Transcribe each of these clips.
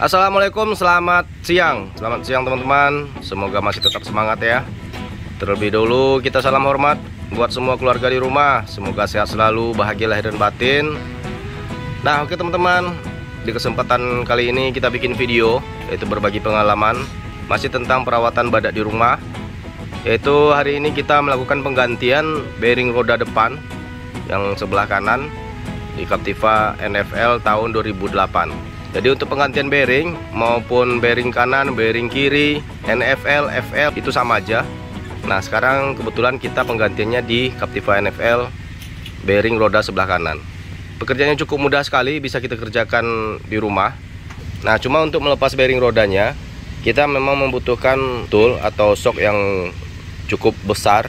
Assalamualaikum, selamat siang teman-teman. Semoga masih tetap semangat ya. Terlebih dahulu kita salam hormat buat semua keluarga di rumah. Semoga sehat selalu, bahagia lahir dan batin. Nah oke teman-teman, di kesempatan kali ini kita bikin video, yaitu berbagi pengalaman masih tentang perawatan badak di rumah. Yaitu hari ini kita melakukan penggantian bearing roda depan yang sebelah kanan di Captiva NFL tahun 2008. Jadi untuk penggantian bearing maupun bearing kanan, bearing kiri, NFL, FL itu sama aja. Nah sekarang kebetulan kita penggantiannya di Captiva NFL bearing roda sebelah kanan. Pekerjaannya cukup mudah sekali, bisa kita kerjakan di rumah. Nah cuma untuk melepas bearing rodanya kita memang membutuhkan tool atau sok yang cukup besar.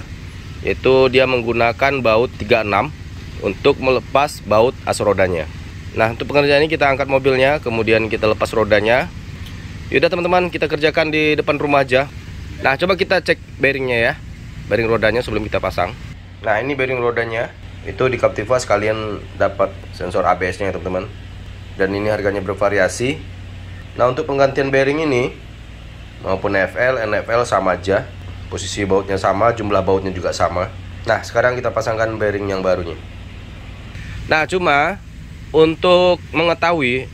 Yaitu dia menggunakan baut 36 untuk melepas baut as rodanya. Nah untuk pekerjaan ini kita angkat mobilnya, kemudian kita lepas rodanya. Yaudah teman-teman, kita kerjakan di depan rumah aja. Nah coba kita cek bearingnya ya, bearing rodanya sebelum kita pasang. Nah ini bearing rodanya, itu di Captiva sekalian dapat sensor ABS nya ya teman-teman. Dan ini harganya bervariasi. Nah untuk penggantian bearing ini maupun FL, NFL sama aja. Posisi bautnya sama, jumlah bautnya juga sama. Nah sekarang kita pasangkan bearing yang barunya. Nah cuma untuk mengetahui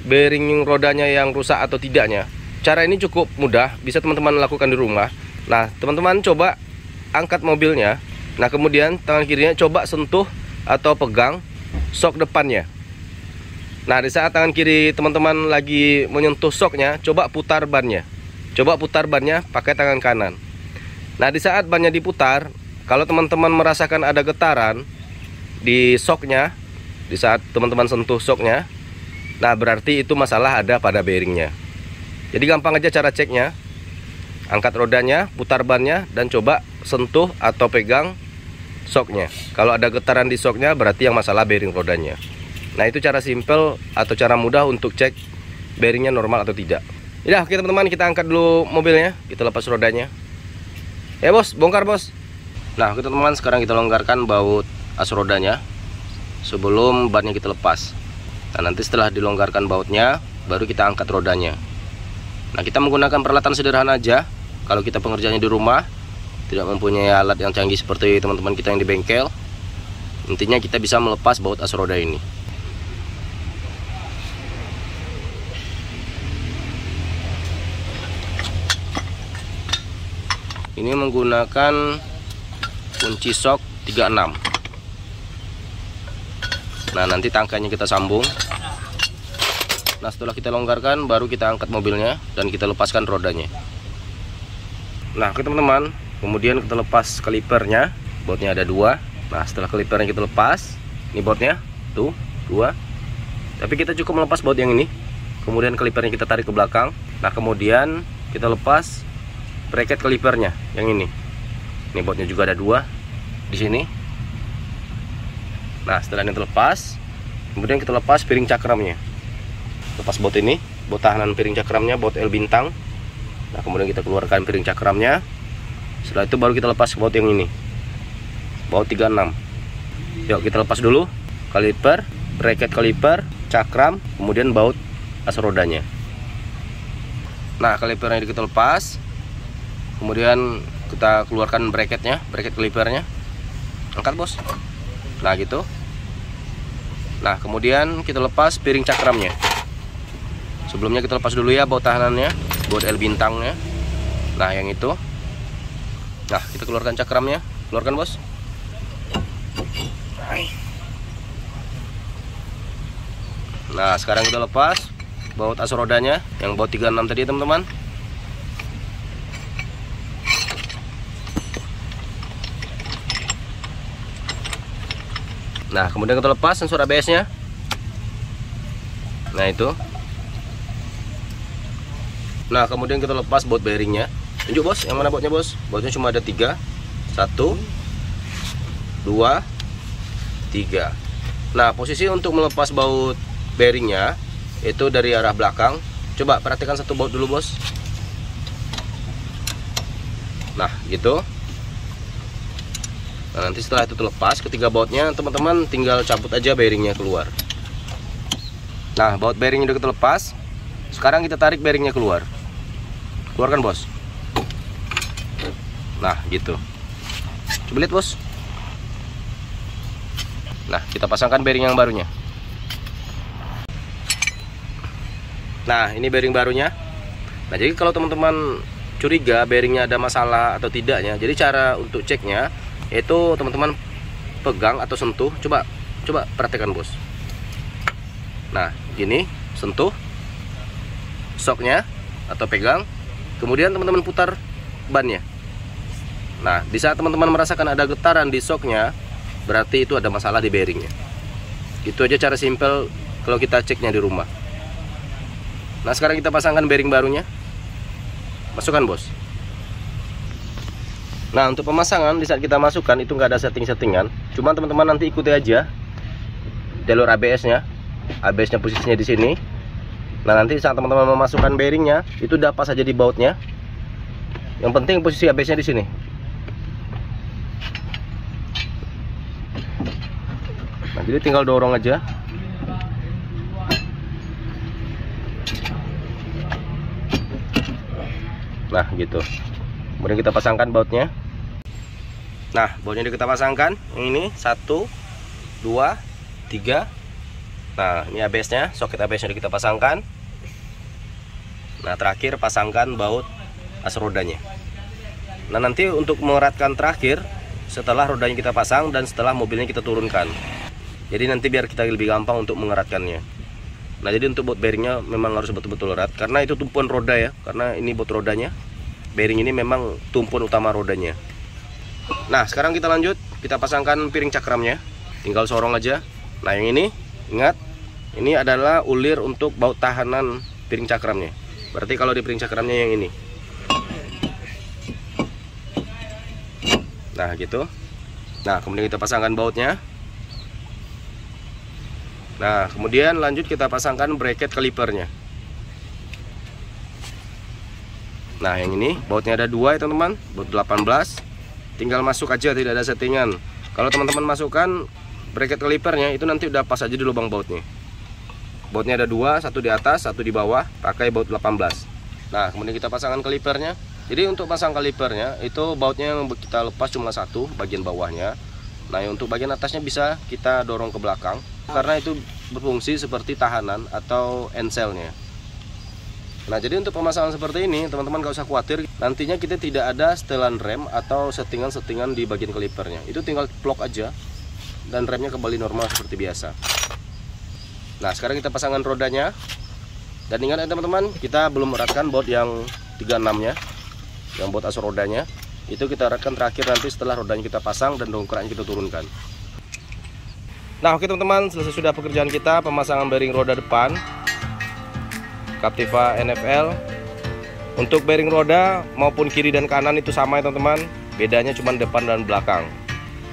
bearing rodanya yang rusak atau tidaknya, cara ini cukup mudah, bisa teman-teman lakukan di rumah. Nah teman-teman coba angkat mobilnya. Nah kemudian tangan kirinya coba sentuh atau pegang sok depannya. Nah di saat tangan kiri teman-teman lagi menyentuh soknya, coba putar bannya. Coba putar bannya pakai tangan kanan. Nah di saat bannya diputar, kalau teman-teman merasakan ada getaran di soknya, di saat teman-teman sentuh soknya, nah berarti itu masalah ada pada bearingnya. Jadi gampang aja cara ceknya. Angkat rodanya, putar bannya, dan coba sentuh atau pegang soknya. Kalau ada getaran di soknya berarti yang masalah bearing rodanya. Nah itu cara simple atau cara mudah untuk cek bearingnya normal atau tidak. Ya oke teman-teman, kita angkat dulu mobilnya, kita lepas rodanya. Ya bos, bongkar bos. Nah oke teman-teman, sekarang kita longgarkan baut as rodanya sebelum bannya kita lepas. Nah nanti setelah dilonggarkan bautnya, baru kita angkat rodanya. Nah kita menggunakan peralatan sederhana aja. Kalau kita pengerjaannya di rumah, tidak mempunyai alat yang canggih seperti teman-teman kita yang di bengkel, intinya kita bisa melepas baut as roda ini. Ini menggunakan kunci sok 36. Nah nanti tangkainya kita sambung. Nah setelah kita longgarkan, baru kita angkat mobilnya dan kita lepaskan rodanya. Nah oke teman-teman, kemudian kita lepas kalipernya. Bautnya ada 2. Nah setelah kalipernya kita lepas, ini bautnya tuh 2. Tapi kita cukup melepas baut yang ini. Kemudian kalipernya kita tarik ke belakang. Nah kemudian kita lepas bracket kalipernya yang ini. Ini bautnya juga ada 2 di sini. Nah setelah ini terlepas, kemudian kita lepas piring cakramnya. Lepas baut ini, baut tahanan piring cakramnya, baut L bintang. Nah kemudian kita keluarkan piring cakramnya. Setelah itu baru kita lepas baut yang ini, baut 36. Yuk kita lepas dulu kaliper, bracket kaliper, cakram, kemudian baut as rodanya. Nah kalipernya kita lepas, kemudian kita keluarkan bracketnya, bracket kalipernya. Angkat bos. Nah gitu. Nah kemudian kita lepas piring cakramnya. Sebelumnya kita lepas dulu ya baut tahanannya, baut L bintangnya. Nah yang itu. Nah kita keluarkan cakramnya. Keluarkan bos. Nah sekarang kita lepas baut as rodanya yang baut 36 tadi teman-teman. Nah kemudian kita lepas sensor ABS nya. Nah itu. Nah kemudian kita lepas baut bearingnya. Tunjuk bos, yang mana bautnya bos? Bautnya cuma ada 3. 1 2 3. Nah posisi untuk melepas baut bearingnya itu dari arah belakang. Coba perhatikan satu baut dulu bos. Nah gitu. Nah nanti setelah itu terlepas ketiga bautnya, teman-teman tinggal cabut aja bearingnya keluar. Nah baut bearingnya udah kita lepas. Sekarang kita tarik bearingnya keluar. Keluarkan bos. Nah gitu. Coba lihat bos. Nah kita pasangkan bearing yang barunya. Nah ini bearing barunya. Nah jadi kalau teman-teman curiga bearingnya ada masalah atau tidaknya, jadi cara untuk ceknya itu teman-teman pegang atau sentuh. Coba perhatikan bos. Nah gini, sentuh shocknya atau pegang, kemudian teman-teman putar bannya. Nah di saat teman-teman merasakan ada getaran di shocknya, berarti itu ada masalah di bearingnya. Itu aja cara simpel kalau kita ceknya di rumah. Nah sekarang kita pasangkan bearing barunya. Masukkan bos. Nah untuk pemasangan di saat kita masukkan itu nggak ada setting-settingan, cuma teman-teman nanti ikuti aja jalur ABS-nya. ABS-nya posisinya di sini. Nah nanti saat teman-teman memasukkan bearingnya itu udah pas aja di bautnya. Yang penting posisi ABS-nya di sini. Nah jadi tinggal dorong aja. Nah gitu. Kemudian kita pasangkan bautnya. Nah bautnya kita pasangkan. Yang ini 1, 2, 3. Nah ini ABS-nya, soket ABS-nya kita pasangkan. Nah terakhir pasangkan baut as rodanya. Nah nanti untuk mengeratkan terakhir setelah rodanya kita pasang dan setelah mobilnya kita turunkan. Jadi nanti biar kita lebih gampang untuk mengeratkannya. Nah jadi untuk baut bearingnya memang harus betul-betul erat, karena itu tumpuan roda ya. Karena ini baut rodanya, bearing ini memang tumpuan utama rodanya. Nah sekarang kita lanjut, kita pasangkan piring cakramnya. Tinggal sorong aja. Nah yang ini ingat, ini adalah ulir untuk baut tahanan piring cakramnya. Berarti kalau di piring cakramnya yang ini. Nah gitu. Nah kemudian kita pasangkan bautnya. Nah kemudian lanjut kita pasangkan bracket kalipernya. Nah yang ini bautnya ada 2 ya teman-teman, baut 18. Tinggal masuk aja, tidak ada settingan. Kalau teman-teman masukkan bracket kalipernya itu nanti udah pas aja di lubang bautnya. Bautnya ada 2, satu di atas, satu di bawah, pakai baut 18. Nah kemudian kita pasangkan kalipernya. Jadi untuk pasang kalipernya itu bautnya yang kita lepas cuma satu, bagian bawahnya. Nah untuk bagian atasnya bisa kita dorong ke belakang, karena itu berfungsi seperti tahanan atau enselnya. Nah jadi untuk pemasangan seperti ini teman-teman gak usah khawatir, nantinya kita tidak ada setelan rem atau settingan-settingan di bagian kalipernya. Itu tinggal plug aja dan remnya kembali normal seperti biasa. Nah sekarang kita pasangkan rodanya. Dan ingat ya teman-teman, kita belum eratkan baut yang 36 nya, yang baut as rodanya. Itu kita eratkan terakhir nanti setelah rodanya kita pasang dan dongkraknya kita turunkan. Nah oke teman-teman, selesai sudah pekerjaan kita pemasangan bearing roda depan Captiva NFL. Untuk bearing roda maupun kiri dan kanan itu sama ya teman-teman, bedanya cuma depan dan belakang.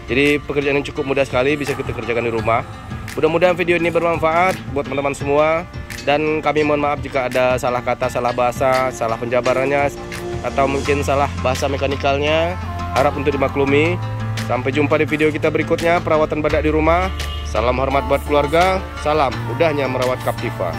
Jadi pekerjaan ini cukup mudah sekali, bisa kita kerjakan di rumah. Mudah-mudahan video ini bermanfaat buat teman-teman semua. Dan kami mohon maaf jika ada salah kata, salah bahasa, salah penjabarannya, atau mungkin salah bahasa mekanikalnya. Harap untuk dimaklumi. Sampai jumpa di video kita berikutnya, perawatan badak di rumah. Salam hormat buat keluarga, salam mudahnya merawat Captiva.